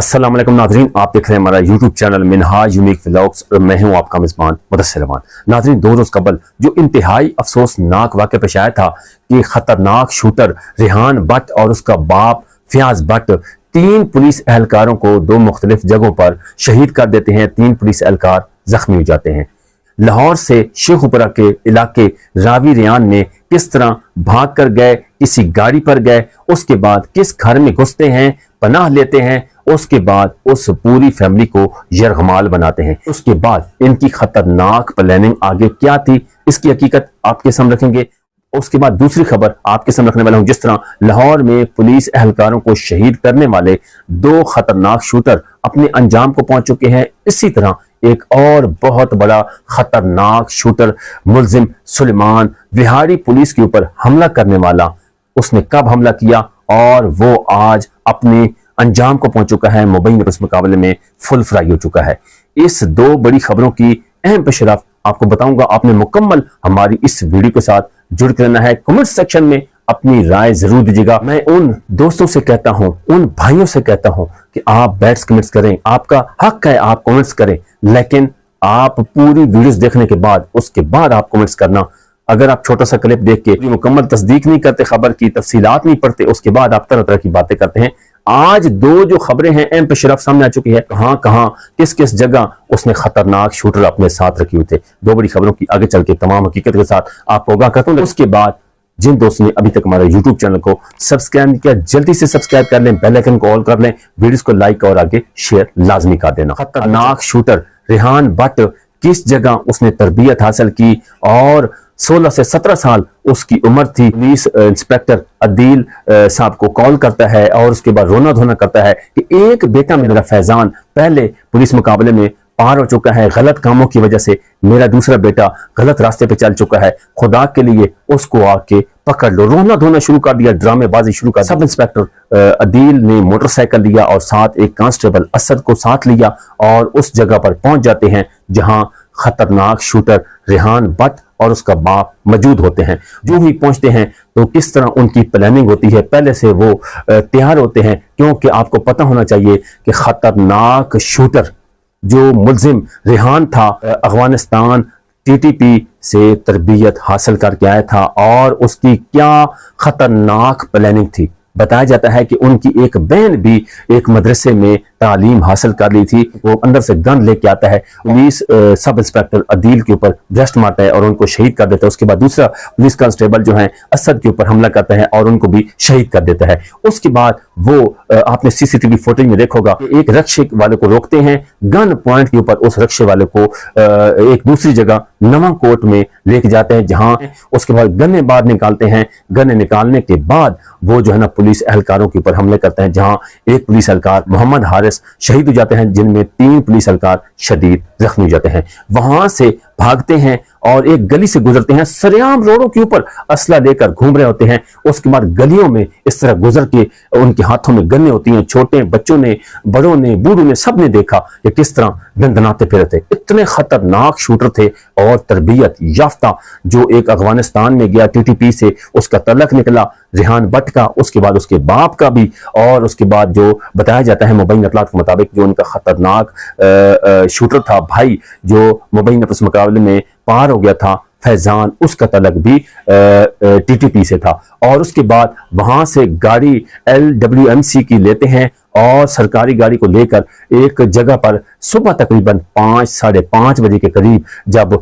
अस्सलाम वालेकुम नाज़रीन, आप देख रहे हैं हमारा YouTube channel Minhaj unique vlogs और मैं हूं आपका मेज़बान मुदस्सिर रहमान। नाज़रीन, 2 रोज कबल जो इंतहाई अफसोसनाक वाक़या पेश आया था कि खतरनाक शूटर रेहान भट्ट और उसका बाप फयाज भट्ट 3 पुलिस एहलकारों को 2 मुख्तलिफ जगहों पर शहीद कर देते हैं। 3 पुलिस एहलकार जख्मी हो जाते हैं। लाहौर से शेखुपुरा के इलाके रावी रेहान में किस तरह भाग कर गए, किसी गाड़ी पर गए, उसके बाद किस घर में घुसते हैं, पनाह लेते हैं, उसके बाद उस पूरी फैमिली को यरगमाल बनाते हैं। उसके बाद इनकी खतरनाक प्लानिंग आगे क्या थी, इसकी हकीकत आपके सामने रखेंगे। उसके बाद दूसरी खबर आपके सामने रखने वाला हूं, जिस तरह लाहौर में पुलिस एहलकारों को शहीद करने वाले 2 खतरनाक शूटर अपने अंजाम को पहुंच चुके हैं। इसी तरह एक और बहुत बड़ा खतरनाक शूटर मुलजिम सुलेमान विहारी पुलिस के ऊपर हमला करने वाला, उसने कब हमला किया और वो आज अपने अंजाम को पहुंच चुका है, मुबैना इस मुकाबले में फुल फ्राई हो चुका है। इस 2 बड़ी खबरों की अहम पेशरफ आपको बताऊंगा। आपने मुकम्मल हमारी इस वीडियो के साथ जुड़ कर रहना है। कमेंट सेक्शन में अपनी राय जरूर दीजिएगा। मैं उन दोस्तों से कहता हूं, उन भाइयों से कहता हूं कि आप बैट्स कमेंट्स करें, आपका हक है, आप कमेंट्स करें, लेकिन आप पूरी वीडियोस देखने के बाद उसके बाद आप कमेंट्स करना। अगर आप छोटा सा क्लिप देख के मुकम्मल तस्दीक नहीं करते, खबर की तफसीलात नहीं पढ़ते, उसके बाद आप तरह तरह की बातें करते हैं। आज 2 जो खबरें हैं अहम पेशरफ सामने आ चुकी है। कहां कहां किस किस जगह उसने खतरनाक शूटर अपने साथ रखे हुए थे। 2 बड़ी खबरों की आगे चल के तमाम हकीकत के साथ आपको आगाह करता हूं। उसके बाद जिन दोस्तों ने अभी तक हमारे यूट्यूब चैनल को सब्सक्राइब नहीं किया, जल्दी से सब्सक्राइब कर लें, बेल आइकन को ऑल कर लें, वीडियोस को लाइक और आगे शेयर लाजमी कर देना। खतरनाक शूटर रेहान भट्ट किस जगह उसने तरबियत हासिल की और 16 से 17 साल उसकी उम्र थी। पुलिस इंस्पेक्टर अदील साहब को कॉल करता है और उसके बाद रोना धोना करता है कि एक बेटा मेरा फैजान पहले पुलिस मुकाबले में पार हो चुका है, गलत कामों की वजह से मेरा दूसरा बेटा गलत रास्ते पे चल चुका है, खुदा के लिए उसको आके पकड़ लो। रोना धोना शुरू कर दिया, ड्रामेबाजी शुरू कर। सब इंस्पेक्टर अदील ने मोटरसाइकिल लिया और साथ एक कांस्टेबल असद को साथ लिया और उस जगह पर पहुंच जाते हैं जहां खतरनाक शूटर रेहान भट्ट और उसका बाप मौजूद होते हैं। जो ही पहुंचते हैं तो किस तरह उनकी प्लानिंग होती है, पहले से वो तैयार होते हैं, क्योंकि आपको पता होना चाहिए कि खतरनाक शूटर जो मुलजिम रेहान था अफगानिस्तान टीटीपी से तरबियत हासिल करके आया था और उसकी क्या खतरनाक प्लानिंग थी। बताया जाता है कि उनकी एक बहन भी एक मदरसे में तालीम हासिल कर ली थी। वो अंदर से गन लेके आता है, पुलिस सब इंस्पेक्टर अदील के ऊपर ब्रस्ट मारता है और उनको शहीद कर देता है। उसके बाद दूसरा पुलिस कांस्टेबल जो है असद के ऊपर हमला करता है और उनको भी शहीद कर देता है। उसके बाद वो आपने सीसीटीवी फुटेज में देखोगा एक रक्षे वाले को रोकते हैं, गन पॉइंट के ऊपर उस रक्षे वाले को एक दूसरी जगह नवा कोट में लेके जाते हैं, जहां उसके बाद गन्ने बाहर निकालते हैं। गन्ने निकालने के बाद वो जो है ना पुलिस एहलकारों के ऊपर हमले करते हैं, जहां एक पुलिस एहलकार मोहम्मद हारिस शहीद हो जाते हैं, जिनमें 3 पुलिस एहलकार शदीद जख्मी हो जाते हैं। वहां से भागते हैं और एक गली से गुजरते हैं, सरेआम रोडों के ऊपर असला लेकर घूम रहे होते हैं। उसके बाद गलियों में इस तरह गुजर के उनके हाथों में गन्ने होती हैं। छोटे बच्चों ने, बड़ों ने, बूढ़ों ने, सब ने देखा कि किस तरह दंदनाते फिरे थे। इतने खतरनाक शूटर थे और तरबियत याफ्ता। जो एक अफगानिस्तान में गया टीटीपी से, उसका तलक निकला रेहान भट्ट का, उसके बाद उसके बाप का भी, और उसके बाद जो बताया जाता है मुबैना इत्तलात के मुताबिक जो उनका खतरनाक शूटर था भाई, जो मुबैना इस मुकाबले में पार हो गया था, फैजान, उसका तलक भी टीटीपी से था। और उसके बाद वहां से गाड़ी LWMC की लेते हैं और सरकारी गाड़ी को लेकर एक जगह पर सुबह तकरीबन 5 साढ़े 5 बजे के करीब जब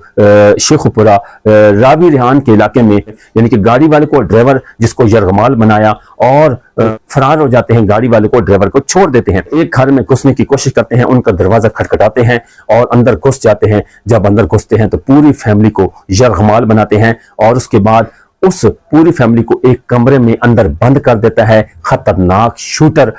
शेखुपुरा रावी रेहान के इलाके में, यानी कि गाड़ी वाले को, ड्राइवर जिसको यरगमाल बनाया, और फरार हो जाते हैं। गाड़ी वाले को, ड्राइवर को छोड़ देते हैं। एक घर में घुसने की कोशिश करते हैं, उनका दरवाजा खटखटाते हैं और अंदर घुस जाते हैं। जब अंदर घुसते हैं तो पूरी फैमिली को यरगमाल बनाते हैं और उसके बाद उस पूरी फैमिली को एक कमरे में अंदर बंद कर देता है खतरनाक शूटर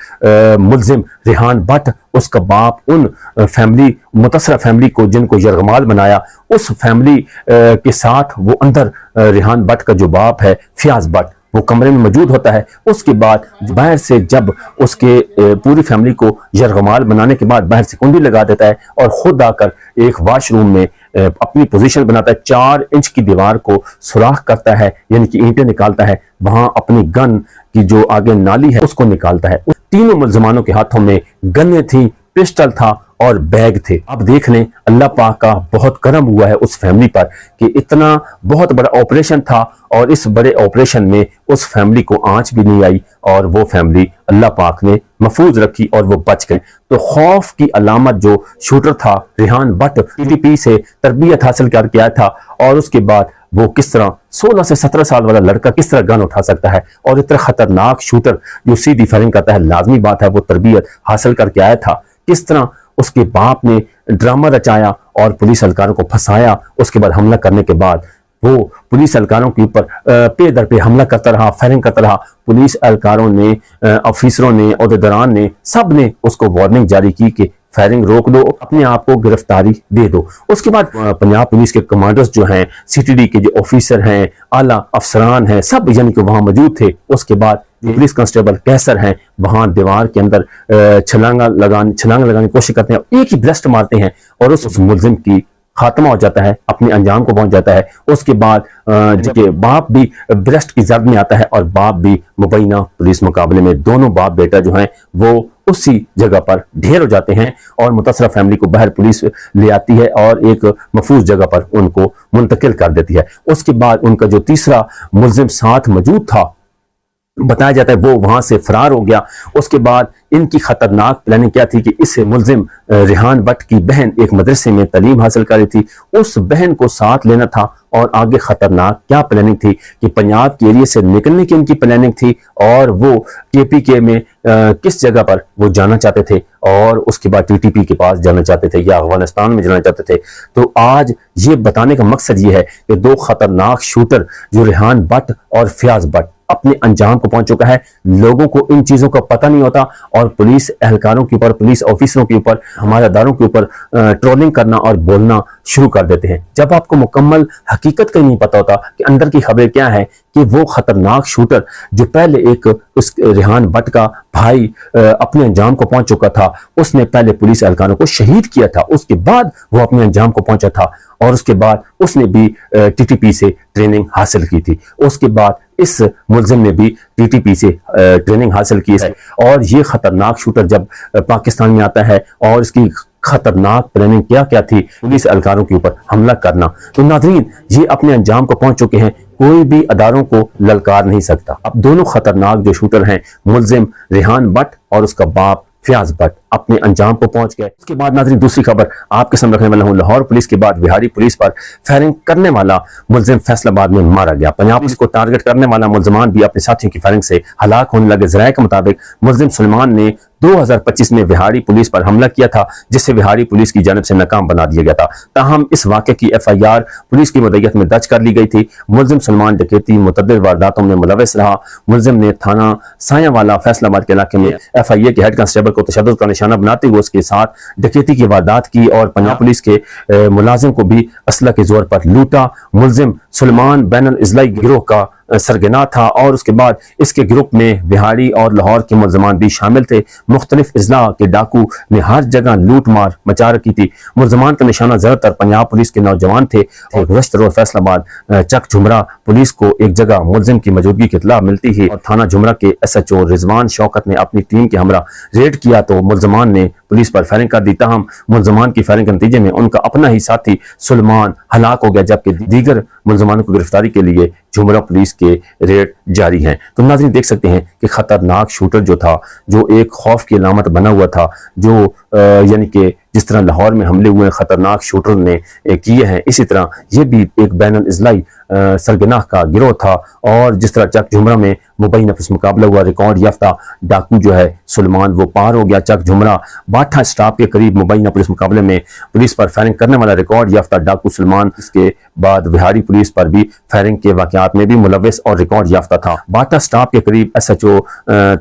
मुलजिम रेहान भट्ट। उसका बाप उन फैमिली, मुतसरा फैमिली को जिनको यरगमाल बनाया, उस फैमिली के साथ वो अंदर रेहान भट्ट का जो बाप है फयाज भट्ट, वो कमरे में मौजूद होता है। उसके बाद बाहर से जब उसके पूरी फैमिली को यरगमाल बनाने के बाद बाहर से कुंडी लगा देता है और खुद आकर एक वॉशरूम में अपनी पोजीशन बनाता है। 4 इंच की दीवार को सुराख करता है, यानी कि ईंटें निकालता है। वहां अपनी गन की जो आगे नाली है उसको निकालता है। तीनों मुलजमानों के हाथों में गन्ने थी, पिस्टल था और बैग थे। अब देख लें, अल्लाह पाक का बहुत करम हुआ है उस फैमिली पर कि इतना बहुत बड़ा ऑपरेशन था और इस बड़े ऑपरेशन में उस फैमिली को आंच भी नहीं आई और वो फैमिली अल्लाह पाक ने महफूज रखी और वो बच गए। तो खौफ की अलामत जो शूटर था रेहान भट्ट, पीडीपी से तरबियत हासिल करके आया था और उसके बाद वो किस तरह 16 से 17 साल वाला लड़का किस तरह गन उठा सकता है और इतना खतरनाक शूटर जो सीधी फायरिंग करता है, लाजमी बात है वो तरबियत हासिल करके आया था। किस तरह उसके बाप ने ड्रामा रचाया और पुलिस एहलकारों को फंसाया, उसके बाद हमला करने के बाद वो पुलिस एहलकारों के ऊपर पे दर पे हमला करता रहा, फायरिंग करता रहा। पुलिस एहलकारों ने, ऑफिसरों ने, ओहदेदारान ने, सब ने उसको वार्निंग जारी की कि फायरिंग रोक दो, अपने आप को गिरफ्तारी दे दो। उसके बाद पंजाब पुलिस के कमांडर्स जो हैं, सीटीडी के जो ऑफिसर हैं, आला अफसरान हैं, सब यानी कि वहां मौजूद थे। उसके बाद पुलिस कांस्टेबल कैसर हैं, वहां दीवार के अंदर छलांग लगाने की कोशिश करते हैं, एक ही ब्रस्ट मारते हैं और उस मुलजिम की खात्मा हो जाता है, अपने अंजाम को पहुंच जाता है। उसके बाद जबकि बाप भी ब्रेस्ट की जद में आता है और बाप भी मुबैना पुलिस मुकाबले में दोनों बाप बेटा जो हैं वो उसी जगह पर ढेर हो जाते हैं और मुतासरा फैमिली को बाहर पुलिस ले आती है और एक महफूज जगह पर उनको मुंतकिल कर देती है। उसके बाद उनका जो तीसरा मुलजिम साथ मौजूद था, बताया जाता है वो वहां से फरार हो गया। उसके बाद इनकी खतरनाक प्लानिंग क्या थी कि इस मुलजिम रेहान भट्ट की बहन एक मदरसे में तालीम हासिल कर रही थी, उस बहन को साथ लेना था और आगे खतरनाक क्या प्लानिंग थी कि पंजाब के एरिया से निकलने की इनकी प्लानिंग थी और वो केपीके में किस जगह पर वो जाना चाहते थे और उसके बाद टीटीपी के पास जाना चाहते थे या अफगानिस्तान में जाना चाहते थे। तो आज ये बताने का मकसद ये है कि दो खतरनाक शूटर जो रेहान भट्ट और फयाज भट्ट अपने अंजाम को पहुंच चुका है। लोगों को इन चीजों का पता नहीं होता और पुलिस एहलकारों के ऊपर, पुलिस ऑफिसरों के ऊपर, हमारादारों के ऊपर ट्रोलिंग करना और बोलना शुरू कर देते हैं। जब आपको मुकम्मल हकीकत का नहीं पता होता कि अंदर की खबरें क्या है कि वो खतरनाक शूटर जो पहले एक उस रेहान भट्ट का भाई अपने अंजाम को पहुंच चुका था, उसने पहले पुलिस एहलकारों को शहीद किया था, उसके बाद वो अपने अंजाम को पहुंचा था और उसके बाद उसने भी टीटीपी से ट्रेनिंग हासिल की थी। उसके बाद इस मुलजिम ने भी टीटीपी से ट्रेनिंग हासिल की है और ये खतरनाक शूटर जब पाकिस्तान में आता है और इसकी खतरनाक प्लानिंग क्या क्या थी, पुलिस एहलकारों के ऊपर हमला करना। तो नाज़रीन, ये अपने अंजाम को पहुंच चुके हैं, कोई भी अदारों को ललकार नहीं सकता। अब दोनों खतरनाक जो शूटर हैं, मुलजिम रेहान भट्ट और उसका बाप फयाज भट्ट, अपने अंजाम को पहुंच गए। उसके बाद नाज़रीन दूसरी खबर आपके सामने रखने वाला हूं। लाहौर पुलिस के बाद बिहारी पुलिस पर फायरिंग करने वाला मुलजिम फैसलाबाद में मारा गया। पंजाब पुलिस को टारगेट करने वाला मुलजमान भी अपने साथियों की फायरिंग से हलाक होने लगे। ज़राए के मुताबिक मुलजिम सलमान ने 2025 में बिहारी पुलिस पर हमला किया था, जिसे बिहारी पुलिस की जानिब से नाकाम बना दिया गया था। ताहम इस वाक़े की FIR पुलिस की मदयत में दर्ज कर ली गई थी। मुलजिम सलमान डकैती मुतअद्दिद वारदातों में मुलविस रहा। मुलजिम ने थाना सायावाला फैसलाबाद के इलाके में FIA के हेड कांस्टेबल को तशद्दुद का निशाना बनाते हुए उसके साथ डकैती की वारदात की और पंजाब पुलिस के मुलाजिम को भी असला के जोर पर लूटा। मुलजिम सलमान बैनुल इजलाई गिरोह का सरगना था और उसके बाद इसके ग्रुप में बिहारी और लाहौर के मुलजमान भी शामिल थे। मुख्तलिफ अजला के डाकू ने हर जगह लूट मार मचा रखी थी। मुलजमान का निशाना ज्यादातर पंजाब पुलिस के नौजवान थे। गुज़श्ता रोज फैसलाबाद चक झुमरा पुलिस को एक जगह मुलजिम की मौजूदगी की इत्तला मिलती है और थाना झुमरा के SHO रिजवान शौकत ने अपनी टीम के हमरा रेड किया तो मुलजमान ने पुलिस पर फायरिंग कर दी। ताहम मुलजमान की फायरिंग के नतीजे में उनका अपना ही साथी सलमान हलाक हो गया, जबकि दीगर मुलजमानों की गिरफ्तारी के लिए झुमरा पुलिस के रेड जारी हैं। तो नाज़रीन देख सकते हैं कि खतरनाक शूटर जो था, जो एक खौफ की अलामत बना हुआ था, जो यानी कि जिस तरह लाहौर में हमले हुए खतरनाक शूटर ने किए हैं, इसी तरह ये भी एक बैनुल इजलाई सरगना का गिरोह था। और जिस तरह चक झुमरा में मुबैना आपस मुकाबला हुआ, रिकॉर्ड याफ्ता डाकू जो है सलमान वो पार हो गया। चक झुमरा बाठा स्टाफ के करीब मुबैना पुलिस मुकाबले में पुलिस पर फायरिंग करने वाला रिकॉर्ड याफ्ता डाकू सलमान इसके बाद बिहारी पुलिस पर भी फायरिंग के वाकयात में भी मुलविस और रिकॉर्ड याफ्ता था। बाटा स्टाफ के करीब SHO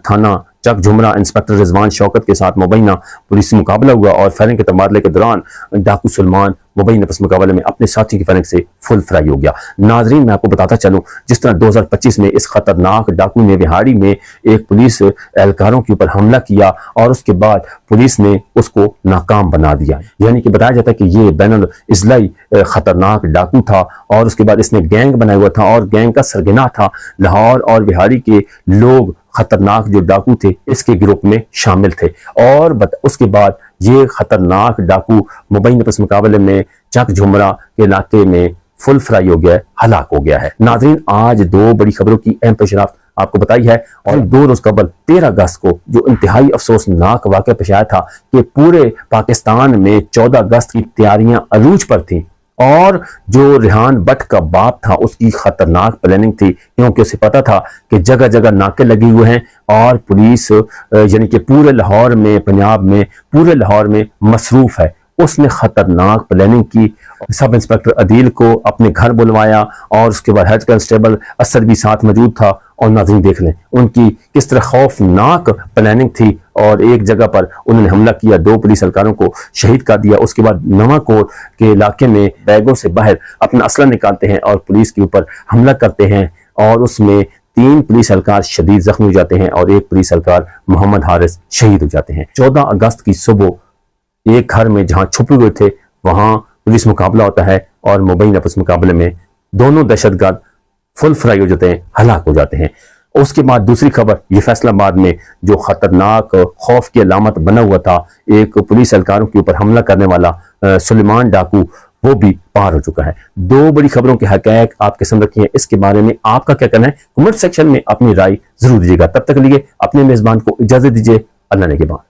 थाना चक झुमरा इंस्पेक्टर रिजवान शौकत के साथ मुबैना पुलिस मुकाबला हुआ और फायरिंग के तबादले के दौरान डाकू सलमान मुबैना आपस मुकाबले में अपने साथी की फायरिंग से फुल फ्राई हो गया। नाजरीन, मैं आपको बताता चलूं, जिस तरह 2025 में इस खतरनाक डाकू ने बिहारी में एक पुलिस एहलकारों के ऊपर हमला किया और उसके बाद पुलिस ने उसको नाकाम बना दिया। यानी कि बताया जाता है कि ये बैनुल इजलाई खतरनाक डाकू था और उसके बाद इसने गैंग बनाया हुआ था और गैंग का सरगना था। लाहौर और बिहारी के लोग खतरनाक जो डाकू थे इसके ग्रुप में शामिल थे। और उसके बाद ये खतरनाक डाकू मुबैना पस मुकाबले में चक झुमरा के इलाके में फुल फ्राई हो गया है, हलाक हो गया है। नाज़रीन, आज दो बड़ी खबरों की अहम पेशरफ्त आपको बताई है और 2 रोज कबल 13 अगस्त को जो इंतहाई अफसोसनाक वाक़या पेश आया था कि पूरे पाकिस्तान में 14 अगस्त की तैयारियां अरूज पर थी और जो रेहान बट का बाप था उसकी खतरनाक प्लानिंग थी, क्योंकि उसे पता था कि जगह जगह नाके लगे हुए हैं और पुलिस यानी कि पूरे लाहौर में, पंजाब में, पूरे लाहौर में मसरूफ है। उसने खतरनाक प्लानिंग की। सब इंस्पेक्टर अदील को अपने घर बुलवाया और उसके बाद हेड कांस्टेबल असद भी साथ मौजूद था। और नाज़रीन देख लें उनकी किस तरह खौफनाक प्लानिंग थी और एक जगह पर उन्होंने हमला किया, 2 पुलिस एहलकारों को शहीद कर दिया। उसके बाद नवाकोट के इलाके में बैगों से बाहर अपना असला निकालते हैं और पुलिस के ऊपर हमला करते हैं और उसमें 3 पुलिस एहलकार शदीद जख्मी हो जाते हैं और 1 पुलिस एहलकार मोहम्मद हारिस शहीद हो जाते हैं। 14 अगस्त की सुबह एक घर में जहां छुपे हुए थे वहां पुलिस मुकाबला होता है और मुबैना आपस मुकाबले में दोनों दहशतगर्द फुल फ्राई हो जाते हैं, हलाक हो जाते हैं। उसके बाद दूसरी खबर, ये फैसलाबाद में जो खतरनाक खौफ की अलामत बना हुआ था, एक पुलिस एहलकारों के ऊपर हमला करने वाला सुलेमान डाकू, वो भी पार हो चुका है। 2 बड़ी खबरों के हक़ाइक़ आपके सामने रखी हैं। इसके बारे में आपका क्या कहना है, कमेंट सेक्शन में अपनी राय जरूर दीजिएगा। तब तक के लिए अपने मेजबान को इजाजत दीजिए। अल्लाह ने के बाद।